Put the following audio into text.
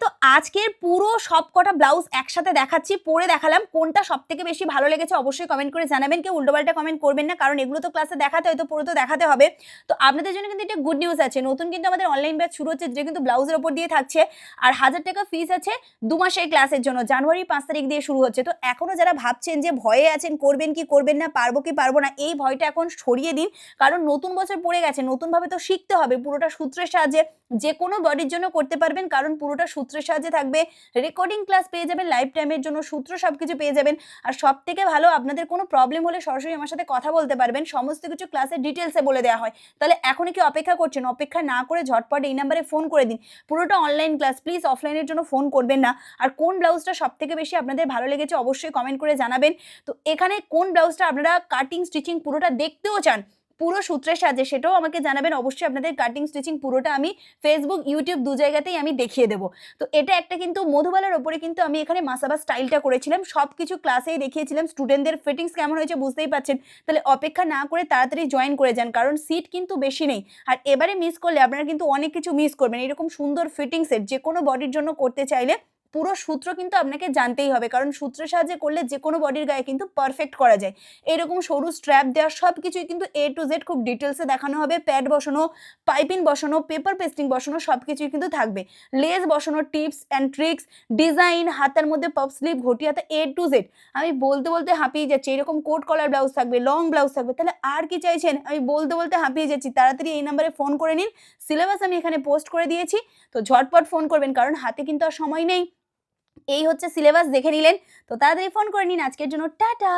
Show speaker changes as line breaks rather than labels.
তো আজকের পুরো সবকটা ব্লাউজ একসাথে দেখাচ্ছি, পরে দেখালাম। কোনটা সবথেকে বেশি ভালো লেগেছে অবশ্যই কমেন্ট করে জানাবেন। কেউ উল্টোপাল্টা কমেন্ট করবেন না, কারণ এগুলো তো ক্লাসে দেখাতে হয়, তো পুরো তো দেখাতে হবে। তো আপনাদের জন্য কিন্তু একটা গুড নিউজ আছে। নতুন কিন্তু আমাদের অনলাইন ব্যাচ শুরু হচ্ছে, যেটা কিন্তু ব্লাউজের উপর দিয়ে থাকছে। আর 1000 টাকা ফিস আছে 2 মাসের ক্লাসের জন্য। জানুয়ারি 5 তারিখ দিয়ে শুরু হচ্ছে। তো এখনো যারা ভাবছেন যে ভয়ে আছেন, করবেন কি করবেন না, পারবো কি পারবো না, এই ভয়টা এখন সরিয়ে দিন। কারণ নতুন বছর পড়ে গেছে, নতুনভাবে তো শিখতে হবে। পুরোটা সূত্রের সাহায্যে যেকোনো বডির জন্য করতে পারবেন, কারণ পুরোটা সূত্রের সাহায্যে থাকবে। রেকর্ডিং ক্লাস পেয়ে যাবেন, লাইফ টাইমের জন্য সূত্র সবকিছু পেয়ে যাবেন। আর সবথেকে ভালো, আপনাদের কোনো প্রবলেম হলে সরাসরি আমার সাথে কথা বলতে পারবেন। সমস্ত কিছু ক্লাসের ডিটেইলসে বলে দেওয়া হয়। তাহলে এখনই কি অপেক্ষা করছেন? অপেক্ষা না করে ঝটপট এই নাম্বারে ফোন করে দিন। পুরোটা অনলাইন ক্লাস, প্লিজ অফলাইনের জন্য ফোন করবেন না। আর কোন ব্লাউজটা সবথেকে বেশি আপনাদের ভালো লেগেছে অবশ্যই কমেন্ট করে জানাবেন। তো এখানে কোন ব্লাউজটা আপনারা কাটিং স্টিচিং পুরোটা দেখতেও চান পুরো সূত্রের সাহায্যে, সেটাও আমাকে জানাবেন। অবশ্যই আপনাদের কাটিং স্টিচিং পুরোটা আমি ফেসবুক, ইউটিউব 2 জায়গাতেই আমি দেখিয়ে দেব। তো এটা একটা কিন্তু মধুবালার উপরে কিন্তু আমি এখানে মাসাবা স্টাইলটা করেছিলাম। সবকিছু ক্লাসেই দেখিয়েছিলাম। স্টুডেন্টদের ফিটিংস কেমন হয়েছে বুঝতেই পারছেন। তাহলে অপেক্ষা না করে তাড়াতাড়ি জয়েন করে যান, কারণ সিট কিন্তু বেশি নেই। আর এবারে মিস করলে আপনারা কিন্তু অনেক কিছু মিস করবেন। এরকম সুন্দর ফিটিংসের যেকোনো বডির জন্য করতে চাইলে পুরো সূত্র কিন্তু আপনাকে জানতেই হবে, কারণ সূত্রের সাহায্যে করলে যেকোনো বডির গায়ে কিন্তু পারফেক্ট করা যায়। এরকম সরু স্ট্র্যাপ দেওয়া সবকিছুই কিন্তু A to Z খুব ডিটেইলসে দেখানো হবে। প্যাড বসানো, পাইপিং বসানো, পেপার পেস্টিং বসানো সবকিছুই কিন্তু থাকবে। লেস বসানো, টিপস অ্যান্ড ট্রিক্স, ডিজাইন, হাতার মধ্যে পাফ স্লিভ, ঘটি হাতা, A to Z। আমি বলতে বলতে হাঁপিয়ে যাচ্ছি। এরকম কোট কলার ব্লাউজ থাকবে, লং ব্লাউজ থাকবে। তাহলে আর কি চাইছেন? আমি বলতে বলতে হাঁপিয়ে যাচ্ছি। তাড়াতাড়ি এই নাম্বারে ফোন করে নিন। সিলেবাস আমি এখানে পোস্ট করে দিয়েছি। তো ঝটপট ফোন করবেন, কারণ হাতে কিন্তু আর সময় নেই। এই হচ্ছে সিলেবাস, দেখে নিলেন। তো তাড়াতাড়ি ফোন করে নিন। আজকের জন্য টাটা।